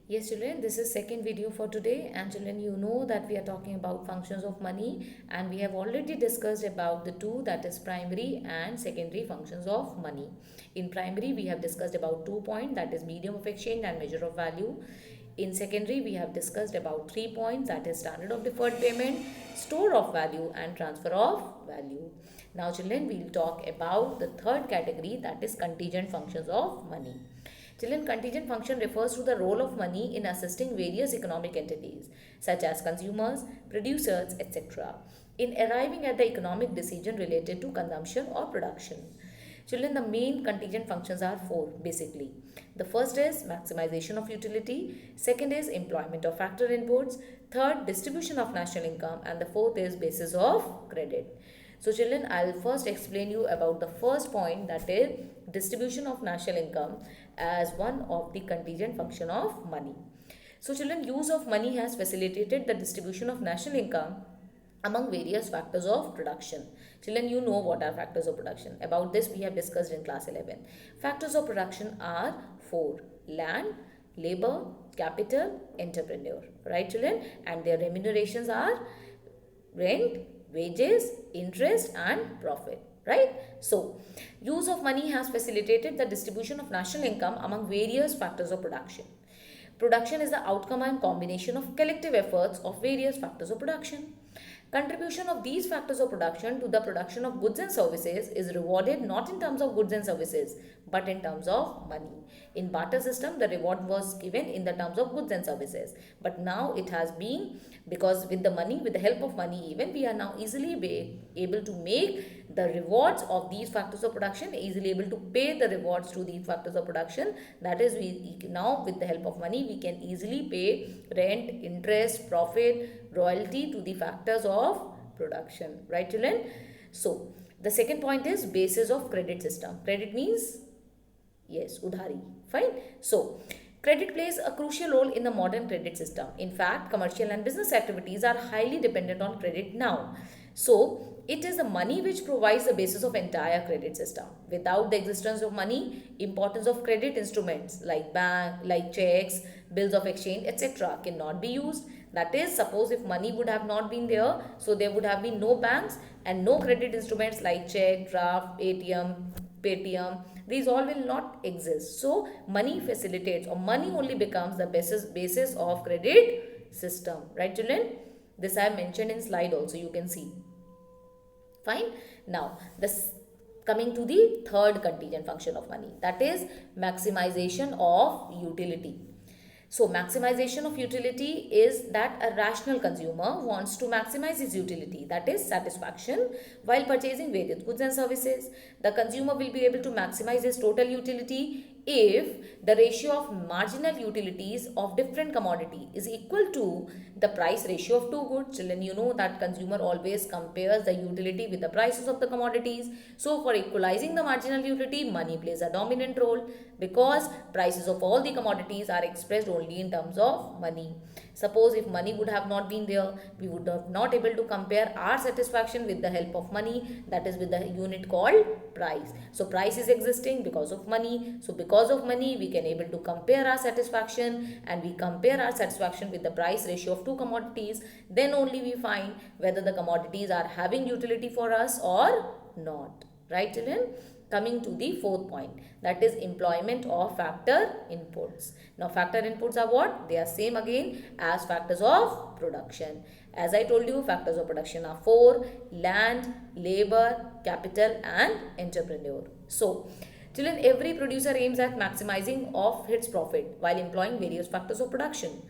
Yes, children, this is second video for today. And children, you know that we are talking about functions of money, and we have already discussed about the two, that is primary and secondary functions of money. In primary, we have discussed about 2 points, that is medium of exchange and measure of value. In secondary, we have discussed about 3 points, that is standard of deferred payment, store of value and transfer of value. Now children, we will talk about the third category, that is contingent functions of money. Children, contingent function refers to the role of money in assisting various economic entities such as consumers, producers, etc. in arriving at the economic decision related to consumption or production. Children, the main contingent functions are four basically. The first is maximization of utility, second is employment of factor inputs, third distribution of national income, and the fourth is basis of credit. So children, I'll first explain you about the first point, that is distribution of national income as one of the contingent function of money. So children, use of money has facilitated the distribution of national income among various factors of production. Children, you know what are factors of production. About this we have discussed in class 11. Factors of production are four: land, labor, capital, entrepreneur. Right children? And their remunerations are rent, wages, interest and profit. Right? So, use of money has facilitated the distribution of national income among various factors of production. Production is the outcome and combination of collective efforts of various factors of production. Contribution of these factors of production to the production of goods and services is rewarded not in terms of goods and services but in terms of money. In barter system, the reward was given in the terms of goods and services, but now it has been, because with the money, with the help of money even, we are now easily able to make the rewards of these factors of production, easily able to pay the rewards to these factors of production. That is, we now with the help of money we can easily pay rent, interest, profit, royalty to the factors of production. Right children? So the second point is basis of credit system. Credit means, yes, udhari. Fine. So credit plays a crucial role in the modern credit system. In fact, commercial and business activities are highly dependent on credit now. So it is the money which provides the basis of entire credit system. Without the existence of money, importance of credit instruments like bank, like checks, bills of exchange, etc. cannot be used. That is, suppose if money would have not been there, so there would have been no banks and no credit instruments like check, draft, ATM, Paytm. These all will not exist. So money facilitates, or money only becomes the basis of credit system. Right children? This I have mentioned in slide also, you can see. Fine. Now this coming to the third contingent function of money, that is maximization of utility. So maximization of utility is that a rational consumer wants to maximize his utility, that is satisfaction, while purchasing various goods and services. The consumer will be able to maximize his total utility if the ratio of marginal utilities of different commodity is equal to the price ratio of two goods. Children, you know that consumer always compares the utility with the prices of the commodities. So for equalizing the marginal utility, money plays a dominant role, because prices of all the commodities are expressed only in terms of money. Suppose if money would have not been there, we would have not able to compare our satisfaction with the help of money, that is with the unit called price. So price is existing because of money. So because of money we can able to compare our satisfaction, and we compare our satisfaction with the price ratio of two commodities. Then only we find whether the commodities are having utility for us or not. Right children? Coming to the fourth point, that is employment of factor inputs. Now factor inputs are what? They are same again as factors of production. As I told you, factors of production are four: land, labor, capital and entrepreneur. So children, every producer aims at maximizing of its profit while employing various factors of production.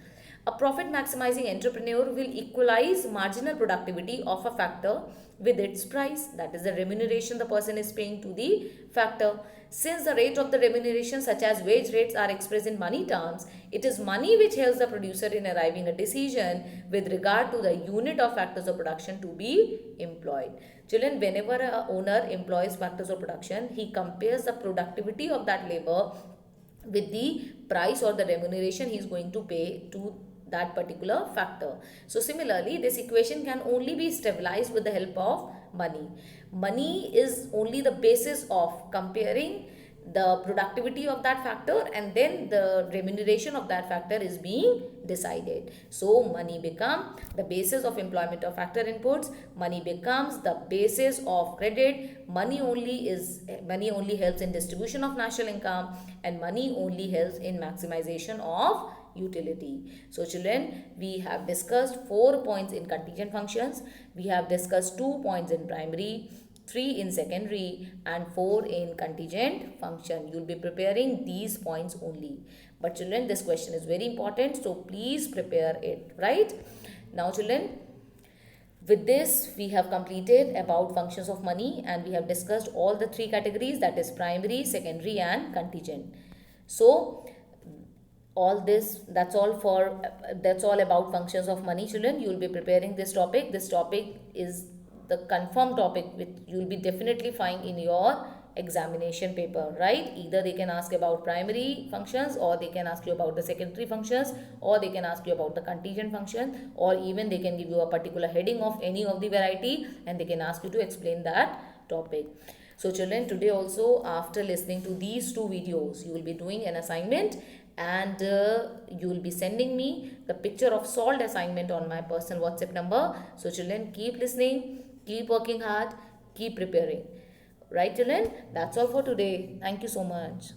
A profit maximizing entrepreneur will equalize marginal productivity of a factor with its price, that is the remuneration the person is paying to the factor. Since the rate of the remuneration such as wage rates are expressed in money terms, it is money which helps the producer in arriving a decision with regard to the unit of factors of production to be employed. Children, whenever a owner employs factors of production, he compares the productivity of that labor with the price or the remuneration he is going to pay to that particular factor. So similarly, this equation can only be stabilized with the help of money. Money is only the basis of comparing the productivity of that factor, and then the remuneration of that factor is being decided. So money become the basis of employment of factor inputs, money becomes the basis of credit, money only helps in distribution of national income, and money only helps in maximization of utility. So children, we have discussed 4 points in contingent functions, we have discussed 2 points in primary, 3 in secondary, and 4 in contingent function. You will be preparing these points only. But children, this question is very important, so please prepare it, right? Now children, with this we have completed about functions of money, and we have discussed all the 3 categories, that is primary, secondary, and contingent. So all this, that's all about functions of money. Children, you will be preparing this topic. This topic is the confirmed topic which you will be definitely find in your examination paper, right? Either they can ask about primary functions, or they can ask you about the secondary functions, or they can ask you about the contingent function, or even they can give you a particular heading of any of the variety, and they can ask you to explain that topic. So children, today also, after listening to these 2 videos, you will be doing an assignment, and you will be sending me the picture of solved assignment on my personal WhatsApp number. So children, keep listening, keep working hard, keep preparing. Right children? That's all for today. Thank you so much.